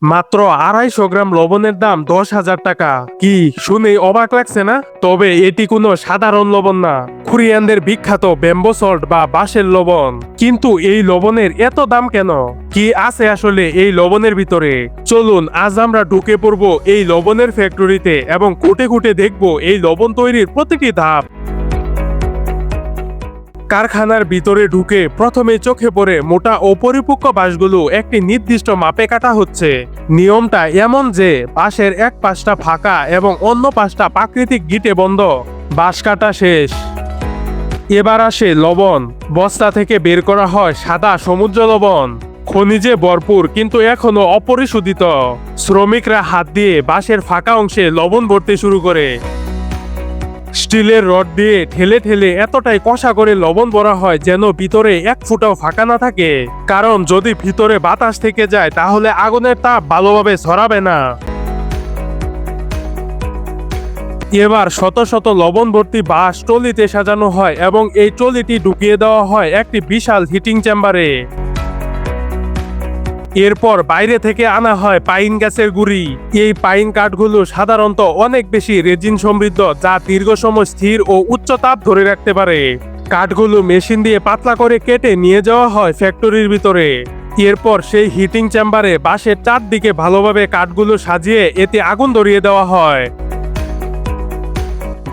মাত্র 250 গ্রাম লবণের দাম 10,000 টাকা। কি শুনে অবাক লাগছে না? তবে এটি কোনো সাধারণ লবণ না, কোরিয়ানদের বিখ্যাত ব্যাম্বো সল্ট বা বাঁশের লবণ। কিন্তু এই লবণের এত দাম কেন? কি আছে আসলে এই লবণের ভিতরে? চলুন আজ আমরা ঢুকে পড়বো এই লবণের ফ্যাক্টরিতে এবং খুঁটে খুঁটে দেখবো এই লবণ তৈরির প্রতিটি ধাপ। কারখানার ভিতরে ঢুকে প্রথমে চোখে পড়ে মোটা ও পরিপক্ক বাঁশগুলো একটি নির্দিষ্ট মাপে কাটা হচ্ছে। নিয়মটা এমন যে বাঁশের এক পাশটা ফাঁকা এবং অন্য পাশটা প্রাকৃতিক গিঁটে বন্ধ। বাঁশ কাটা শেষ, এবার আসে লবণ। বস্তা থেকে বের করা হয় সাদা সমুদ্র লবণ, খনিজে ভরপুর কিন্তু এখনো অপরিশোধিত। শ্রমিকরা হাত দিয়ে বাঁশের ফাঁকা অংশে লবণ ভরতে শুরু করে। স্টিলের রড দিয়ে ঠেলে ঠেলে এতটাই কষা করে লবণ ভরা হয় যেন ভিতরে এক ফুটাও ফাঁকা না থাকে, কারণ যদি ভিতরে বাতাস থেকে যায় তাহলে আগুনের তাপ ভালোভাবে ছড়াবে না। এবার শত শত লবণ ভর্তি বাঁশ ট্রলিতে সাজানো হয় এবং এই ট্রলিটি ঢুকিয়ে দেওয়া হয় একটি বিশাল হিটিং চেম্বারে। এরপর বাইরে থেকে আনা হয় পাইন গাছের গুঁড়ি। এই পাইন কাঠগুলো সাধারণত অনেক বেশি রেজিন সমৃদ্ধ, যা দীর্ঘ সময় স্থির ও উচ্চ তাপ ধরে রাখতে পারে। কাঠগুলো মেশিন দিয়ে পাতলা করে কেটে নিয়ে যাওয়া হয় ফ্যাক্টরির ভিতরে। এরপর সেই হিটিং চেম্বারে বাঁশের চারদিকে ভালোভাবে কাঠগুলো সাজিয়ে এতে আগুন ধরিয়ে দেওয়া হয়।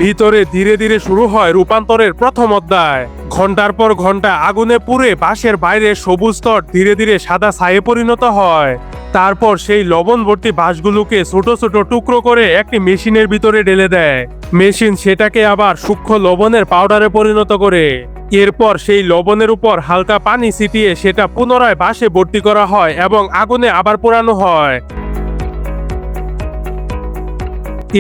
ভিতরে ধীরে ধীরে শুরু হয় রূপান্তরের প্রথম অধ্যায়। ঘন্টার পর ঘন্টা আগুনে পুড়ে বাঁশের বাইরে সবুজ স্তর ধীরে ধীরে সাদা ছায়ে পরিণত হয়। তারপর সেই লবণ ভর্তি বাঁশগুলোকে ছোট ছোট টুকরো করে একটি মেশিনের ভিতরে ঢেলে দেয়। মেশিন সেটাকে আবার সূক্ষ্ম লবণের পাউডারে পরিণত করে। এরপর সেই লবণের উপর হালকা পানি ছিটিয়ে সেটা পুনরায় বাঁশে ভর্তি করা হয় এবং আগুনে আবার পোড়ানো হয়।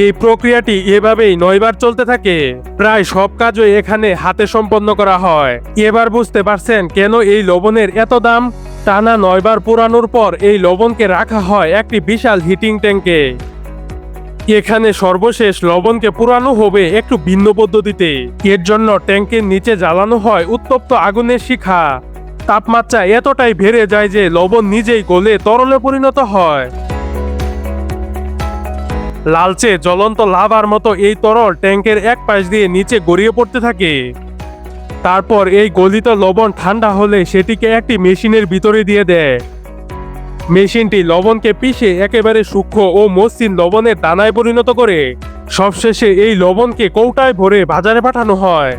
এই প্রক্রিয়াটি এভাবেই 9 বার চলতে থাকে। প্রায় সব কাজই এখানে হাতে সম্পন্ন করা হয়। এবার বুঝতে পারছেন কেন এই লবণের এত দাম? টানা 9 বার পোড়ানোর পর এই লবণকে রাখা হয় একটি বিশাল হিটিং ট্যাঙ্কে। এখানে সর্বশেষ লবণকে পোড়ানো হবে একটু ভিন্ন পদ্ধতিতে। এর জন্য ট্যাঙ্কের নিচে জ্বালানো হয় উত্তপ্ত আগুনের শিখা। তাপমাত্রা এতটাই বেড়ে যায় যে লবণ নিজেই গলে তরলে পরিণত হয়। লালচে জ্বলন্ত লাভার মতো এই তরল ট্যাঙ্কের এক পাশ দিয়ে নিচে গড়িয়ে পড়তে থাকে। তারপর এই গলিত লবণ ঠান্ডা হলে সেটিকে একটি মেশিনের ভিতরে দিয়ে দেয়। মেশিনটি লবণকে পিষে একেবারে সূক্ষ্ম ও মসৃণ লবণের দানায় পরিণত করে। সবশেষে এই লবণকে কৌটায় ভরে বাজারে পাঠানো হয়।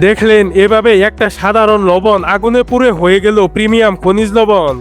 দেখলেন, এভাবে একটা সাধারণ লবণ আগুনে পুড়ে হয়ে গেল প্রিমিয়াম খনিজ লবণ।